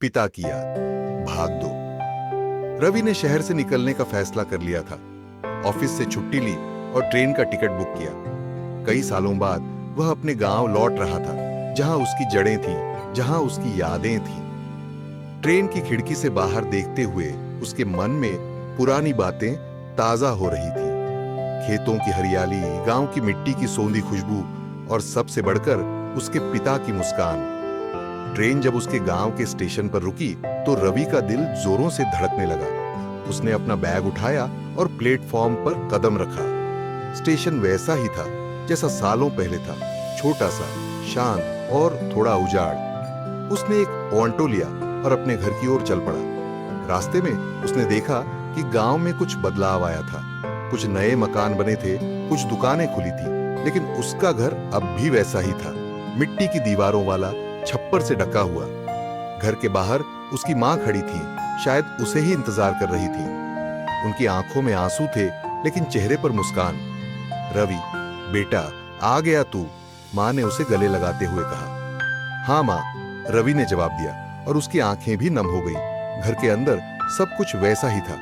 पिता की याद, भाग दो। रवि ने शहर से निकलने का फैसला कर लिया था। ऑफिस से छुट्टी ली और ट्रेन का टिकट बुक किया। कई सालों बाद वह अपने गांव लौट रहा था, जहां उसकी जड़ें थीं, जहां उसकी यादें थीं। ट्रेन की खिड़की से बाहर देखते हुए उसके मन में पुरानी बातें ताजा हो रही थीं। खेतों की हरियाली, गांव की मिट्टी की सोंधी खुशबू और सबसे बढ़कर उसके पिता की मुस्कान। ट्रेन जब उसके गांव के स्टेशन पर रुकी तो रवि का दिल जोरों से धड़कने लगा। उसने अपना बैग उठाया और प्लेटफॉर्म पर कदम रखा। स्टेशन वैसा ही था जैसा सालों पहले था, छोटा सा, शांत और थोड़ा उजाड़। उसने एक ऑटो लिया और अपने घर की ओर चल पड़ा। रास्ते में उसने देखा कि गांव में कुछ बदलाव आया था। कुछ नए मकान बने थे, कुछ दुकानें खुली थी, लेकिन उसका घर अब भी वैसा ही था, मिट्टी की दीवारों वाला, छप्पर से ढका हुआ। घर के बाहर उसकी मां खड़ी थी, शायद उसे ही इंतजार कर रही थी। उनकी आंखों में आंसू थे, लेकिन चेहरे पर मुस्कान। रवि, बेटा, आ गया तू, मां ने उसे गले लगाते हुए कहा। हाँ मां, रवि ने जवाब दिया और उसकी आंखें भी नम हो गई। घर के अंदर सब कुछ वैसा ही था।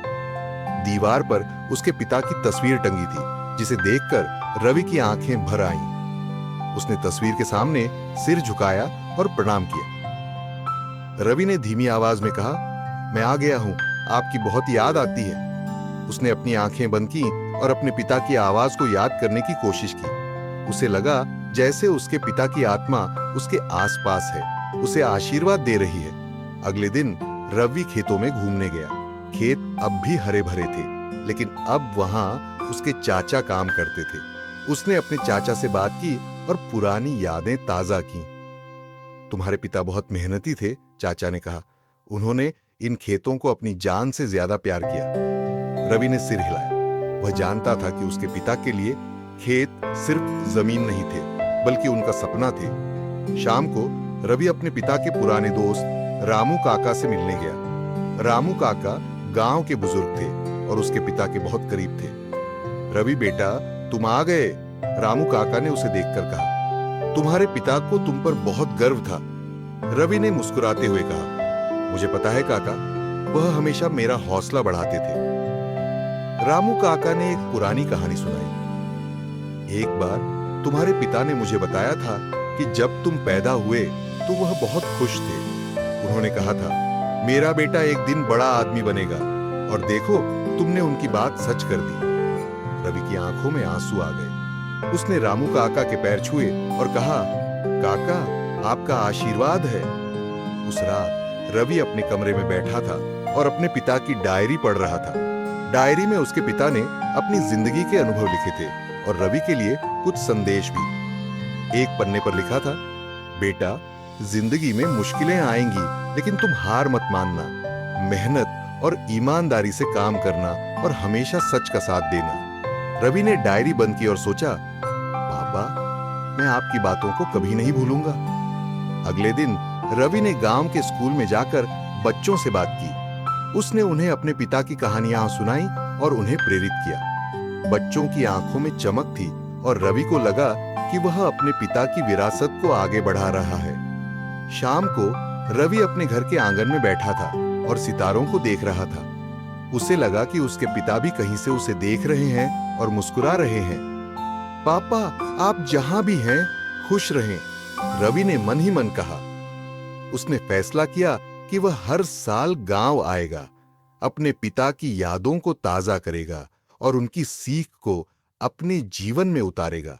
दीवार पर उसके पिता की तस्वीर टंगी थी, जिसे देखकर रवि की आंखें भर आईं। उसने तस्वीर के सामने सिर झुकाया और प्रणाम किया। रवि ने धीमी आवाज में कहा, मैं आ गया हूं, आपकी बहुत याद आती है। उसने अपनी आंखें बंद की और अपने पिता की आवाज को याद करने की कोशिश की। उसे लगा जैसे उसके पिता की आत्मा उसके आसपास है, उसे आशीर्वाद दे रही है। अगले दिन रवि खेतों में घूमने गया। खेत अब भी हरे भरे थे, लेकिन अब वहां उसके चाचा काम करते थे। उसने अपने चाचा से बात की और पुरानी यादें ताजा की। तुम्हारे पिता बहुत मेहनती थे, चाचा ने कहा। उन्होंने इन खेतों को अपनी जान से ज्यादा प्यार किया। रवि ने सिर हिलाया। वह जानता था कि उसके पिता के लिए खेत सिर्फ जमीन नहीं थे, बल्कि उनका सपना थे। शाम को रवि अपने पिता के पुराने दोस्त रामू काका से मिलने गया। रामू काका गांव के बुजुर्ग थे और उसके पिता के बहुत करीब थे। रवि बेटा, तुम आ गए, रामू काका ने उसे देखकर कहा। तुम्हारे पिता को तुम पर बहुत गर्व था, रवि ने मुस्कुराते हुए कहा। मुझे पता है काका, वह हमेशा मेरा हौसला बढ़ाते थे। रामू काका ने एक पुरानी कहानी सुनाई। एक बार तुम्हारे पिता ने मुझे बताया था कि जब तुम पैदा हुए तो वह बहुत खुश थे। उन्होंने कहा था, मेरा बेटा एक दिन बड़ा आदमी बनेगा, और देखो तुमने उनकी बात सच कर दी। रवि की आंखों में आंसू आ गए। उसने रामू काका के पैर छुए और कहा, काका, आपका आशीर्वाद है। उस रात रवि अपने कमरे में बैठा था और अपने पिता की डायरी पढ़ रहा था। डायरी में उसके पिता ने अपनी जिंदगी के अनुभव लिखे थे और रवि के लिए कुछ संदेश भी। एक पन्ने पर लिखा था, बेटा, जिंदगी में मुश्किलें आएंगी, लेकिन तुम हार मत मानना। मेहनत और ईमानदारी से काम करना और हमेशा सच का साथ देना। रवि ने डायरी बंद की और सोचा, पापा, मैं आपकी बातों को कभी नहीं भूलूंगा। अगले दिन रवि ने गांव के स्कूल में जाकर बच्चों से बात की। उसने उन्हें अपने पिता की कहानियां सुनाई और उन्हें प्रेरित किया। बच्चों की आंखों में चमक थी और रवि को लगा कि वह अपने पिता की विरासत को आगे बढ़ा रहा है। शाम को रवि अपने घर के आंगन में बैठा था और सितारों को देख रहा था। उसे लगा कि उसके पिता भी कहीं से उसे देख रहे हैं और मुस्कुरा रहे हैं। पापा, आप जहां भी हैं, खुश रहें, रवि ने मन ही मन कहा। उसने फैसला किया कि वह हर साल गांव आएगा, अपने पिता की यादों को ताजा करेगा और उनकी सीख को अपने जीवन में उतारेगा।